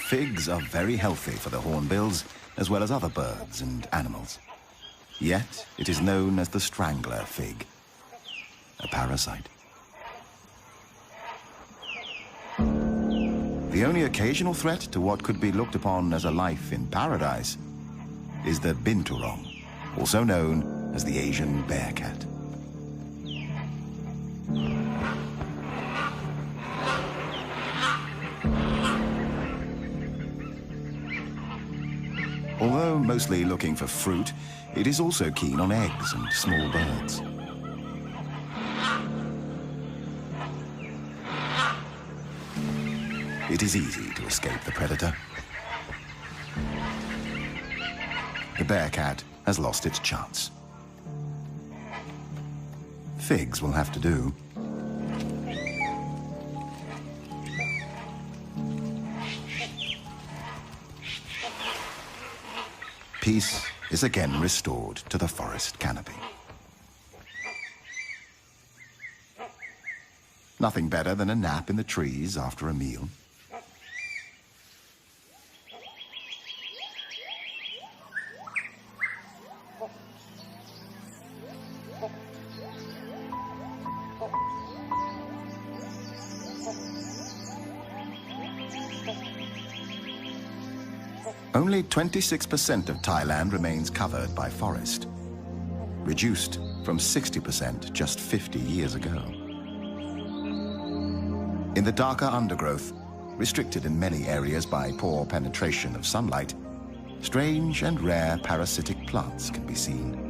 Figs are very healthy for the hornbills, as well as other birds and animals. Yet, it is known as the strangler fig, a parasite. The only occasional threat to what could be looked upon as a life in paradise is the binturong, also known as the Asian bear cat. Although mostly looking for fruit, it is also keen on eggs and small birds. It is easy to escape the predator. The bear cat has lost its chance. Figs will have to do. Peace is again restored to the forest canopy. Nothing better than a nap in the trees after a meal. Only 26% of Thailand remains covered by forest, reduced from 60% just 50 years ago. In the darker undergrowth, restricted in many areas by poor penetration of sunlight, strange and rare parasitic plants can be seen.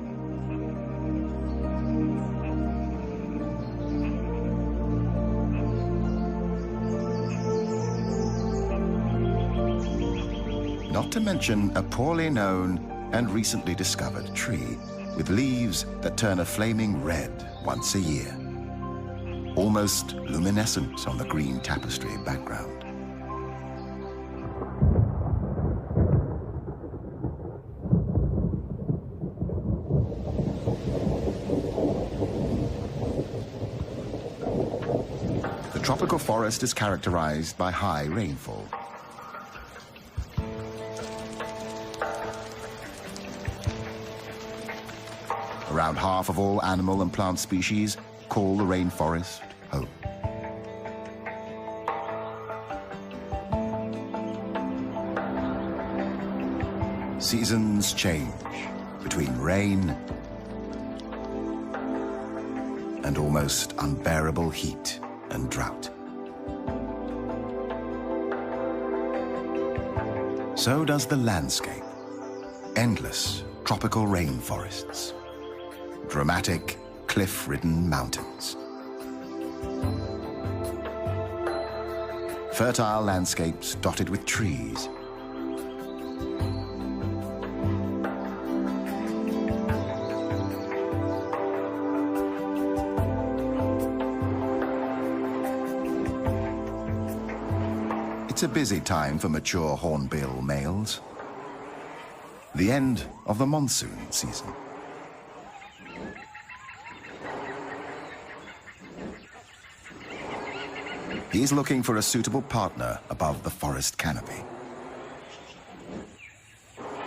Not to mention a poorly known and recently discovered tree with leaves that turn a flaming red once a year, almost luminescent on the green tapestry background. The tropical forest is characterized by high rainfall. Around half of all animal and plant species call the rainforest home. Seasons change between rain and almost unbearable heat and drought. So does the landscape. Endless tropical rainforests. Dramatic, cliff-ridden mountains. Fertile landscapes dotted with trees. It's a busy time for mature hornbill males. The end of the monsoon season. He's looking for a suitable partner above the forest canopy.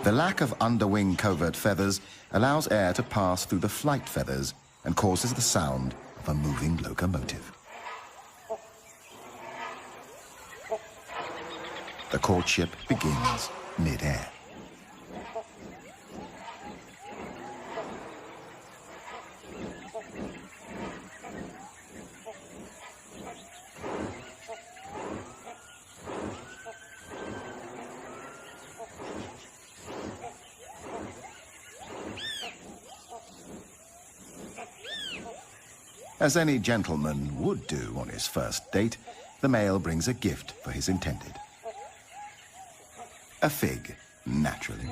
The lack of underwing covert feathers allows air to pass through the flight feathers and causes the sound of a moving locomotive. The courtship begins mid-air. As any gentleman would do on his first date, the male brings a gift for his intended. A fig, naturally.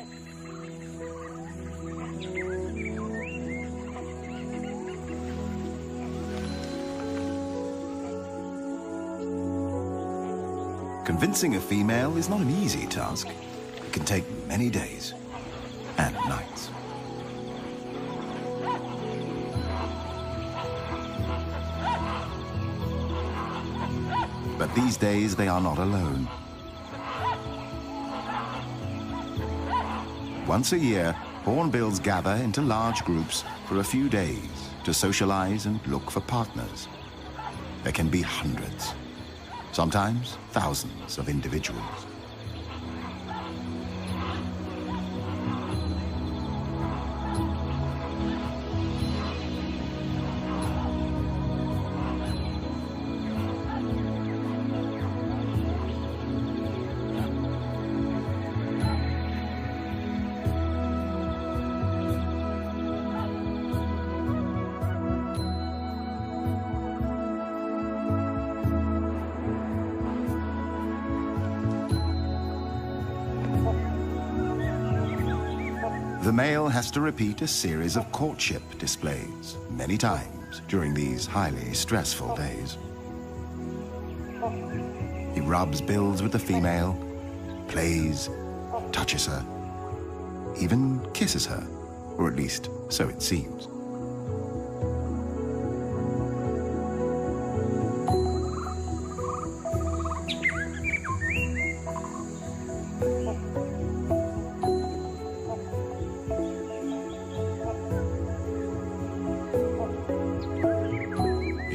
Convincing a female is not an easy task. It can take many days and nights. But these days they are not alone. Once a year, hornbills gather into large groups for a few days to socialize and look for partners. There can be hundreds, sometimes thousands of individuals. The male has to repeat a series of courtship displays many times during these highly stressful days. He rubs bills with the female, plays, touches her, even kisses her, or at least so it seems.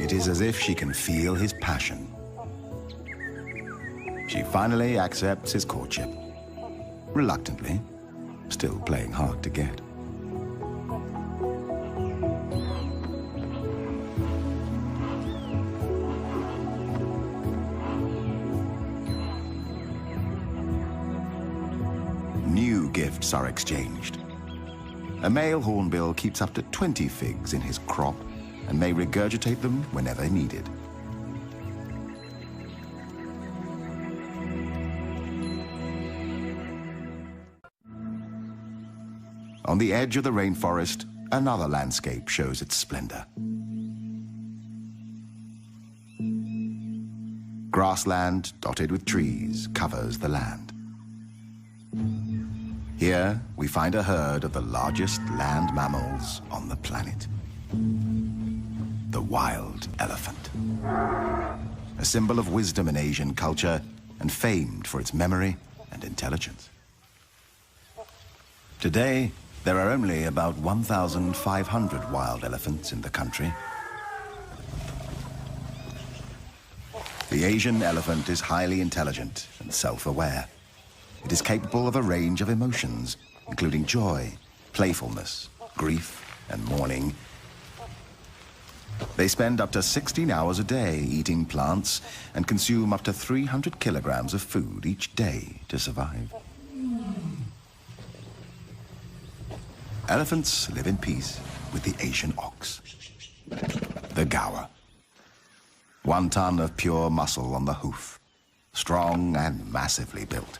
It is as if she can feel his passion. She finally accepts his courtship, reluctantly, still playing hard to get. New gifts are exchanged. A male hornbill keeps up to 20 figs in his crop and may regurgitate them whenever needed. On the edge of the rainforest, another landscape shows its splendor. Grassland dotted with trees covers the land. Here, we find a herd of the largest land mammals on the planet. The wild elephant. A symbol of wisdom in Asian culture and famed for its memory and intelligence. Today, there are only about 1,500 wild elephants in the country. The Asian elephant is highly intelligent and self-aware. It is capable of a range of emotions, including joy, playfulness, grief, and mourning. They spend up to 16 hours a day eating plants and consume up to 300 kilograms of food each day to survive. Elephants live in peace with the Asian ox, the gaur. 1 ton of pure muscle on the hoof, strong and massively built.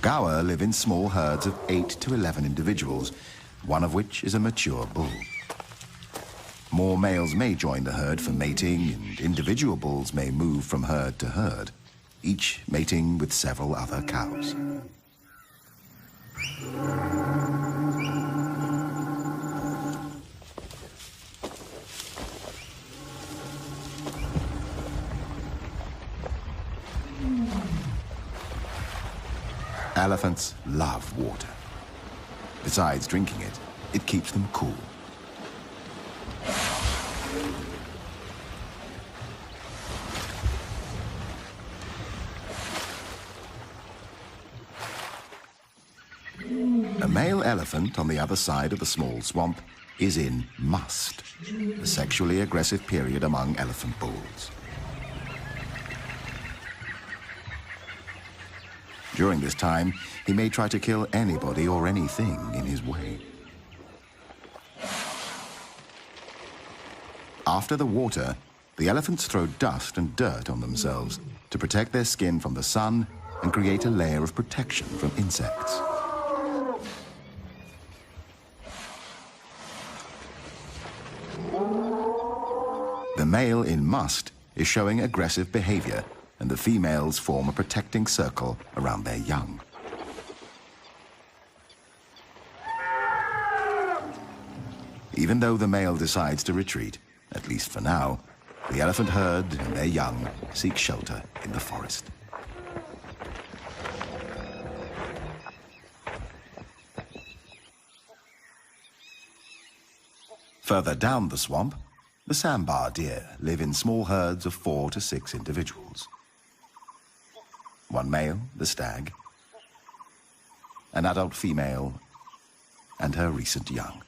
Gaur live in small herds of 8 to 11 individuals, one of which is a mature bull. More males may join the herd for mating, and individual bulls may move from herd to herd, each mating with several other cows. Elephants love water. Besides drinking it, it keeps them cool. A male elephant on the other side of the small swamp is in must, the sexually aggressive period among elephant bulls. During this time, he may try to kill anybody or anything in his way. After the water, the elephants throw dust and dirt on themselves to protect their skin from the sun and create a layer of protection from insects. The male in must is showing aggressive behavior, and the females form a protecting circle around their young. Even though the male decides to retreat, At least for now, the elephant herd and their young seek shelter in the forest. Further down the swamp, the sambar deer live in small herds of 4 to 6 individuals. One male, the stag, an adult female, and her recent young.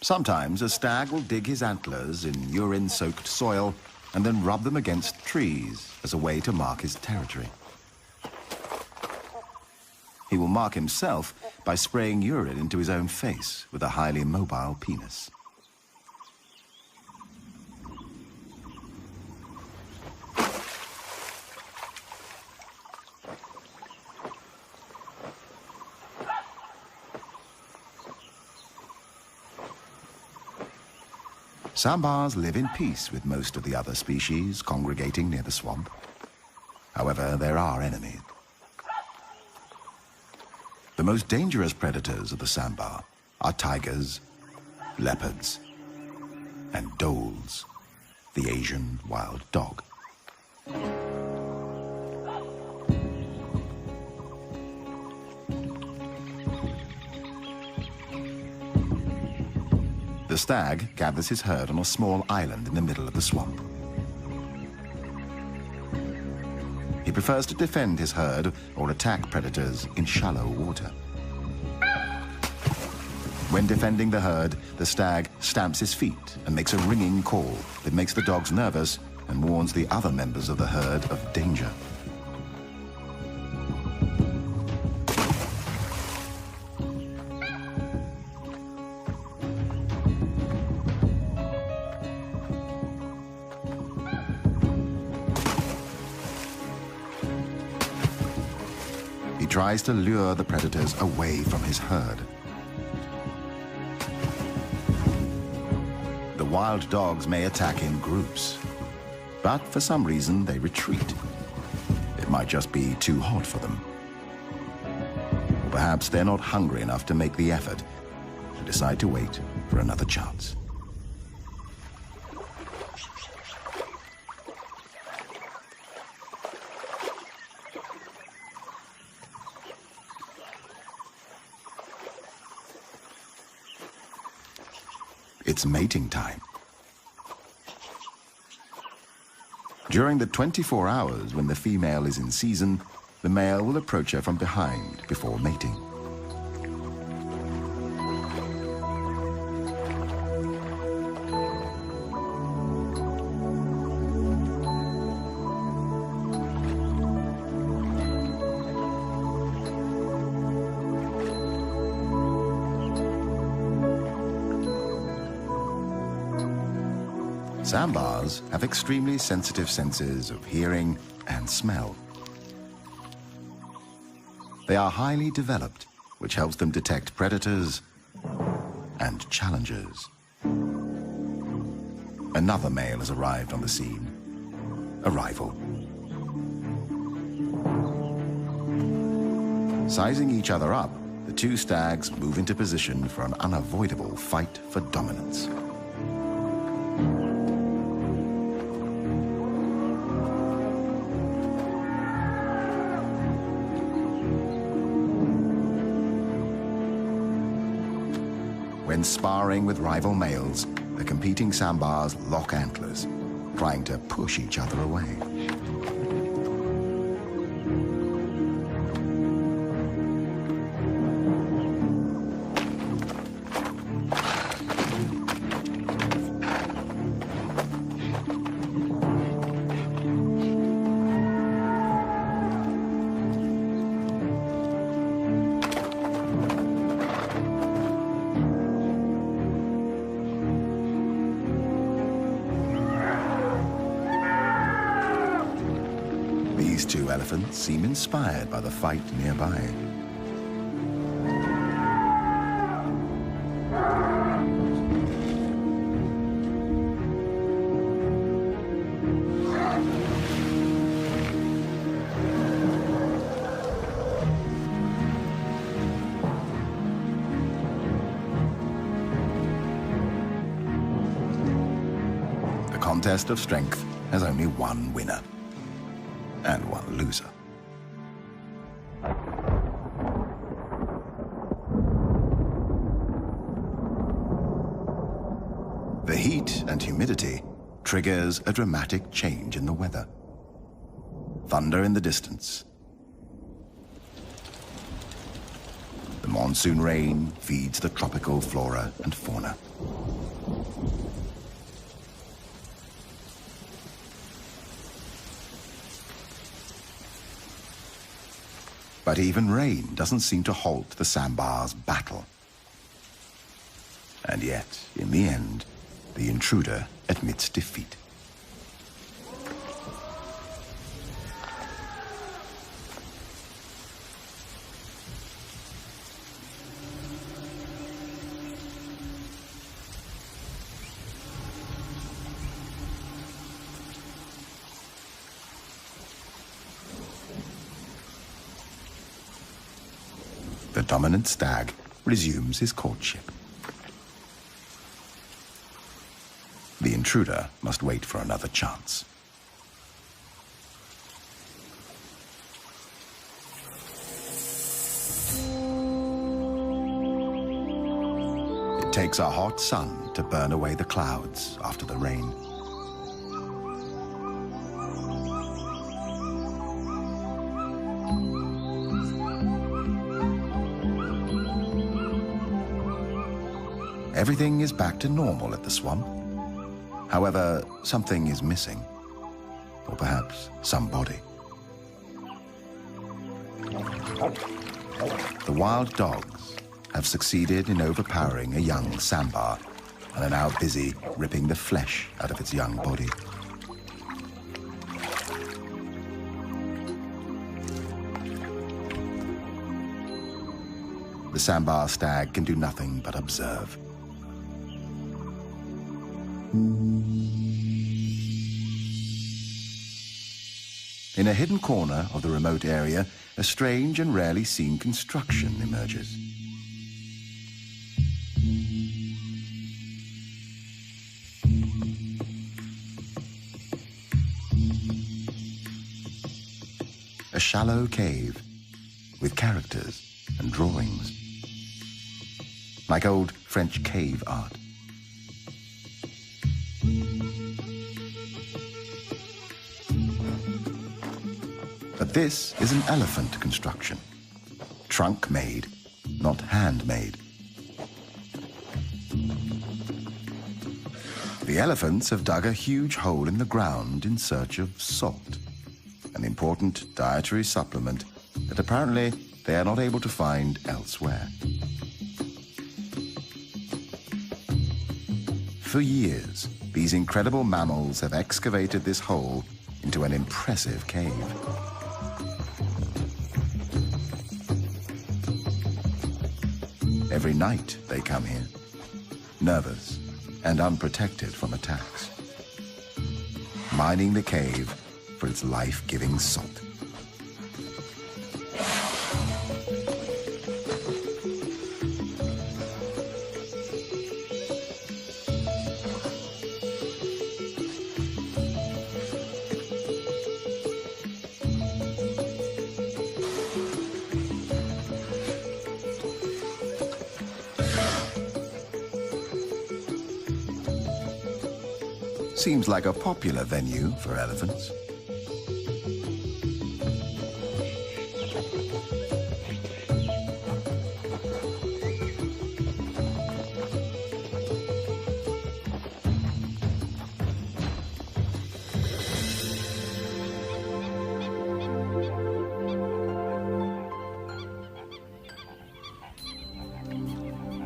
Sometimes a stag will dig his antlers in urine-soaked soil and then rub them against trees as a way to mark his territory. He will mark himself by spraying urine into his own face with a highly mobile penis. Sambars live in peace with most of the other species congregating near the swamp. However, there are enemies. The most dangerous predators of the sambar are tigers, leopards, and dholes, the Asian wild dog. The stag gathers his herd on a small island in the middle of the swamp. He prefers to defend his herd or attack predators in shallow water. When defending the herd, the stag stamps his feet and makes a ringing call that makes the dogs nervous and warns the other members of the herd of danger. He tries to lure the predators away from his herd. The wild dogs may attack in groups, but for some reason they retreat. It might just be too hot for them. Or perhaps they're not hungry enough to make the effort and decide to wait for another chance. It's mating time. During the 24 hours when the female is in season, the male will approach her from behind before mating. Sambars have extremely sensitive senses of hearing and smell. They are highly developed, which helps them detect predators and challengers. Another male has arrived on the scene, a rival. Sizing each other up, the two stags move into position for an unavoidable fight for dominance. When sparring with rival males, the competing sambars lock antlers, trying to push each other away. These two elephants seem inspired by the fight nearby. contest of strength has only one winner and one loser. The heat and humidity triggers a dramatic change in the weather. Thunder in the distance. The monsoon rain feeds the tropical flora and fauna. But even rain doesn't seem to halt the sambar's battle. And yet, in the end, the intruder admits defeat. The dominant stag resumes his courtship. The intruder must wait for another chance. It takes a hot sun to burn away the clouds after the rain. Everything is back to normal at the swamp. However, something is missing. Or perhaps somebody. The wild dogs have succeeded in overpowering a young sambar and are now busy ripping the flesh out of its young body. The sambar stag can do nothing but observe. In a hidden corner of the remote area, a strange and rarely seen construction emerges. A shallow cave with characters and drawings, like old French cave art. But this is an elephant construction. Trunk made, not handmade. The elephants have dug a huge hole in the ground in search of salt, an important dietary supplement that apparently they are not able to find elsewhere. For years, these incredible mammals have excavated this hole into an impressive cave. Every night they come here, nervous and unprotected from attacks, mining the cave for its life-giving salt. Seems like a popular venue for elephants.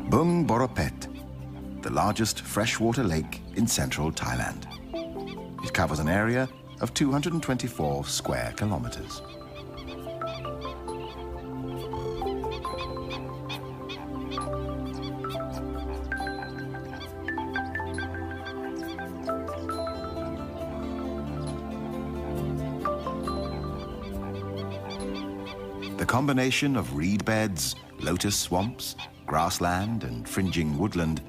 Bung Boropet, the largest freshwater lake in central Thailand. It covers an area of 224 square kilometers. The combination of reed beds, lotus swamps, grassland, and fringing woodland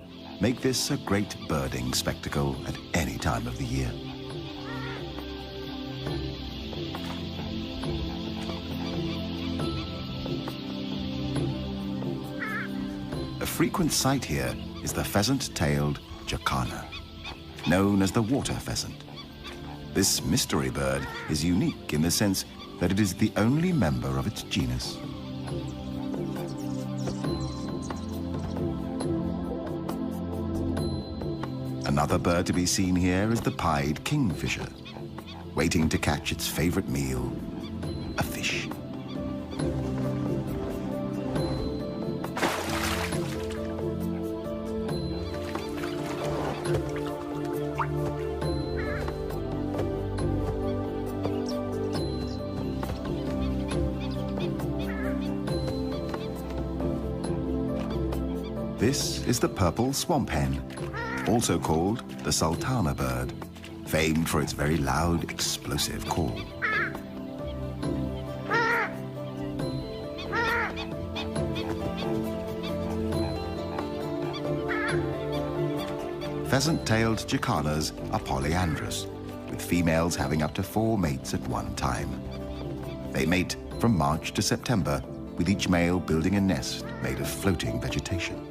make this a great birding spectacle at any time of the year. A frequent sight here is the pheasant-tailed jacana, known as the water pheasant. This mystery bird is unique in the sense that it is the only member of its genus. Another bird to be seen here is the pied kingfisher, waiting to catch its favorite meal, a fish. This is the purple swamp hen, also called the sultana bird, famed for its very loud, explosive call. Pheasant-tailed jacanas are polyandrous, with females having up to 4 mates at one time. They mate from March to September, with each male building a nest made of floating vegetation.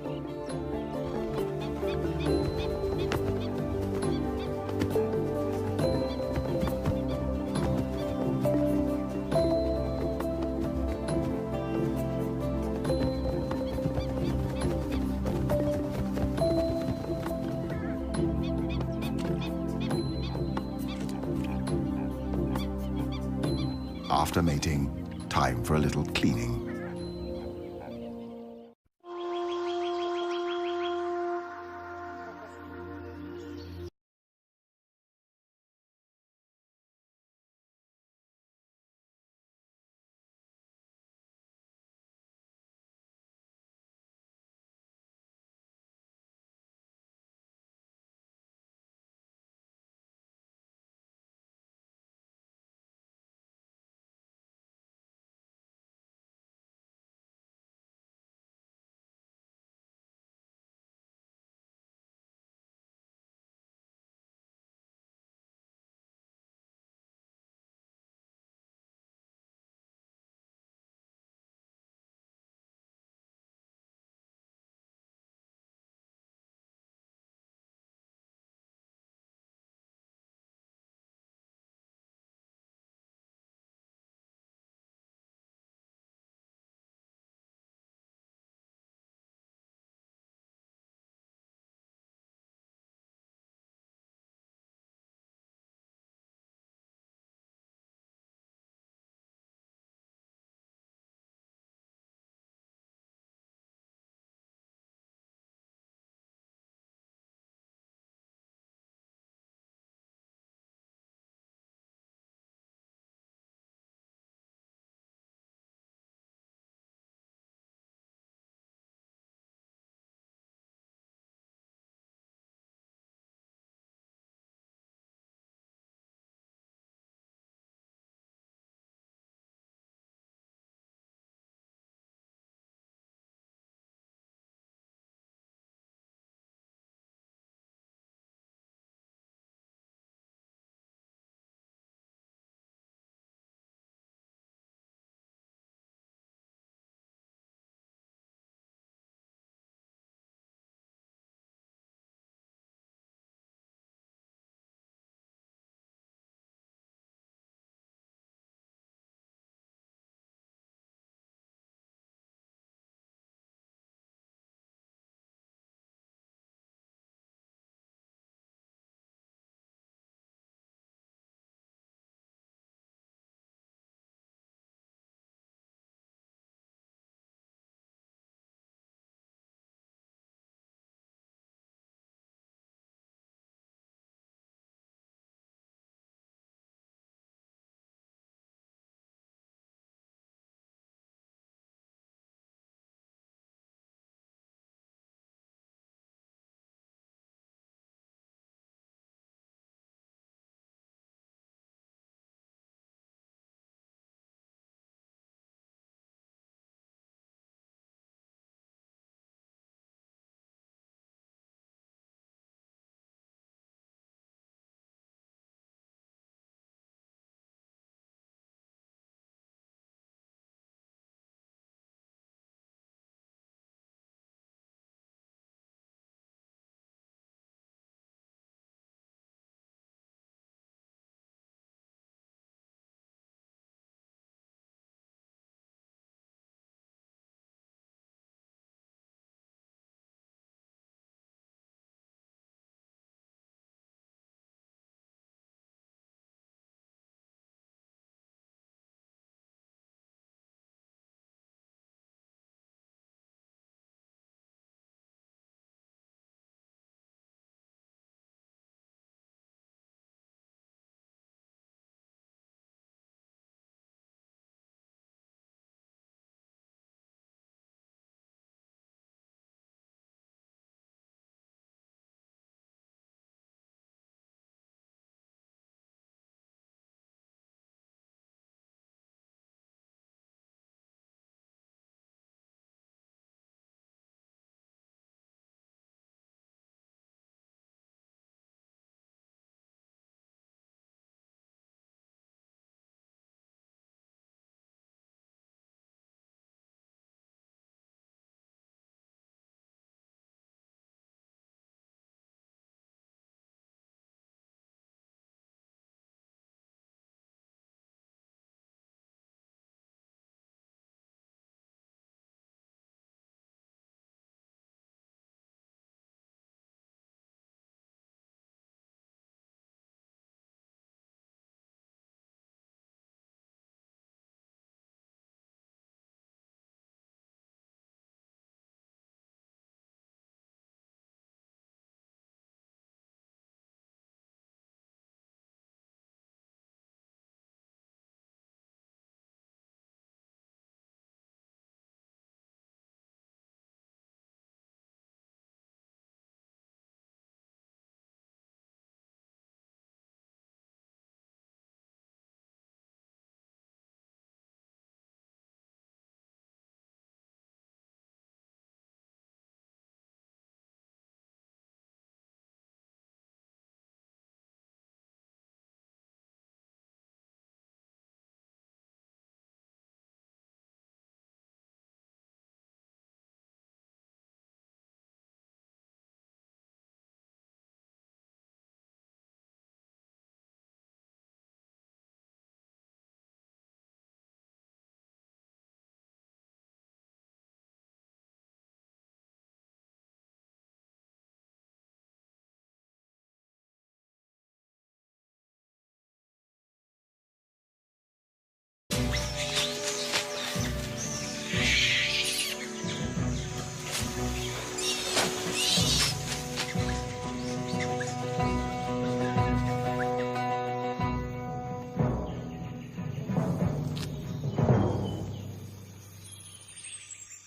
After mating, time for a little cleaning.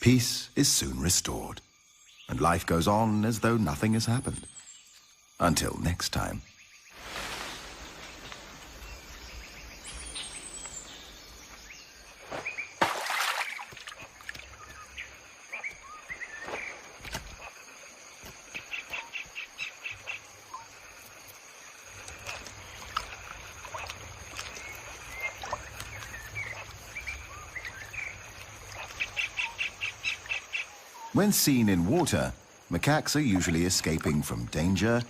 Peace is soon restored, and life goes on as though nothing has happened. Until next time. When seen in water, macaques are usually escaping from danger,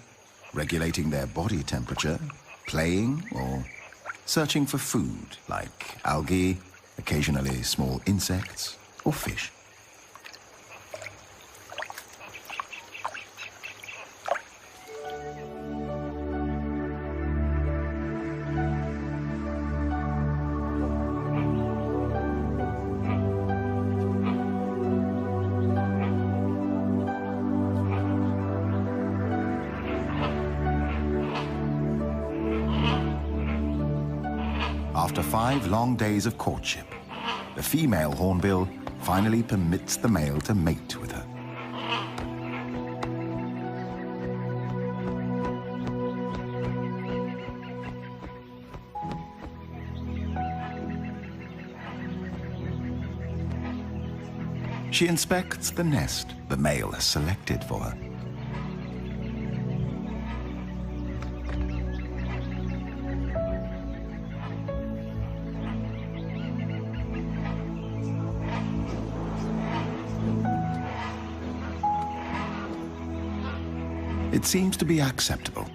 regulating their body temperature, playing, or searching for food like algae, occasionally small insects, or fish. After 5 long days of courtship, the female hornbill finally permits the male to mate with her. She inspects the nest the male has selected for her. It seems to be acceptable,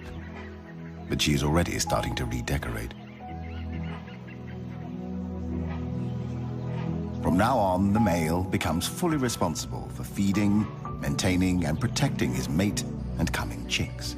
but she's already starting to redecorate. From now on, the male becomes fully responsible for feeding, maintaining, and protecting his mate and coming chicks.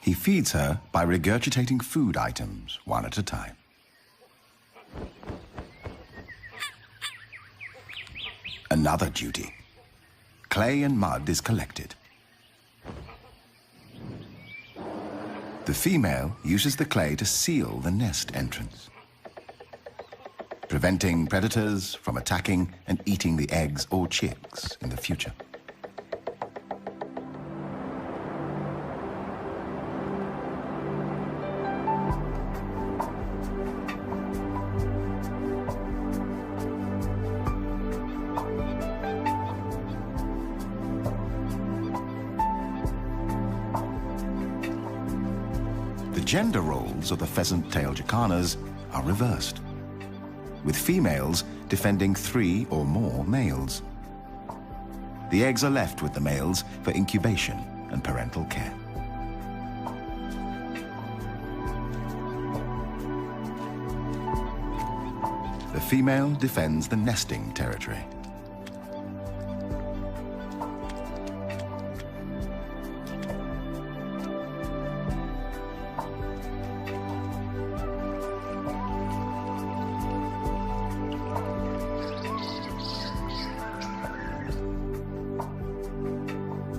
He feeds her by regurgitating food items one at a time. Another duty. Clay and mud is collected. The female uses the clay to seal the nest entrance, preventing predators from attacking and eating the eggs or chicks in the future. The gender roles of the pheasant-tailed jacanas are reversed, with females defending 3 or more males. The eggs are left with the males for incubation and parental care. The female defends the nesting territory.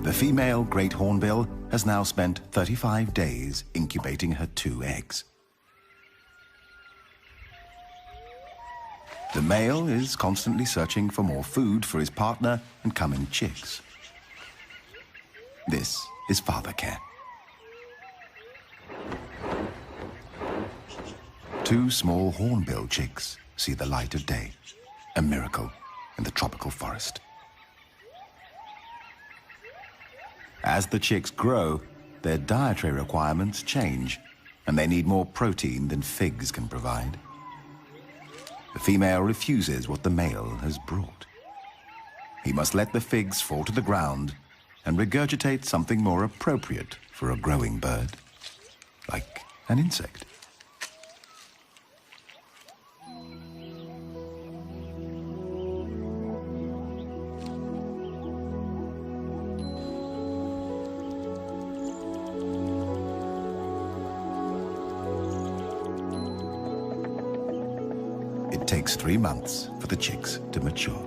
The female great hornbill has now spent 35 days incubating her 2 eggs. The male is constantly searching for more food for his partner and coming chicks. This is father care. 2 small hornbill chicks see the light of day, a miracle in the tropical forest. As the chicks grow, their dietary requirements change, and they need more protein than figs can provide. The female refuses what the male has brought. He must let the figs fall to the ground and regurgitate something more appropriate for a growing bird, like an insect. takes 3 months for the chicks to mature.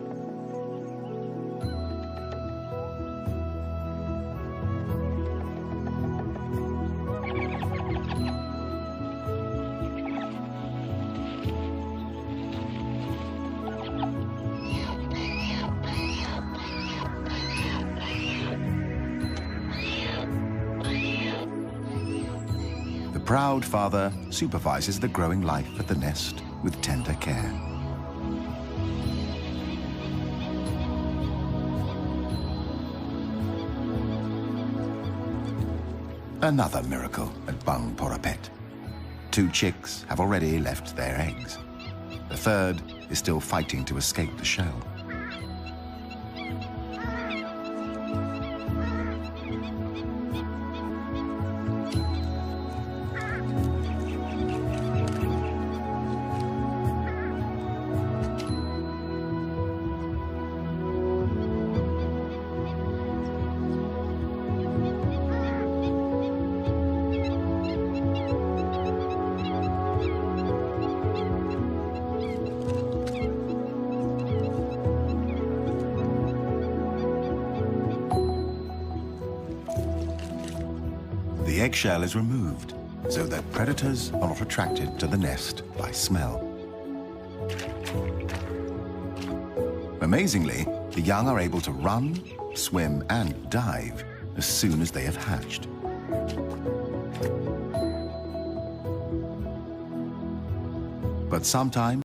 The proud father supervises the growing life at the nest with tender care. Another miracle at Bang Porapet. 2 chicks have already left their eggs. The third is still fighting to escape the shell. The eggshell is removed so that predators are not attracted to the nest by smell. Amazingly, the young are able to run, swim, and dive as soon as they have hatched. But sometimes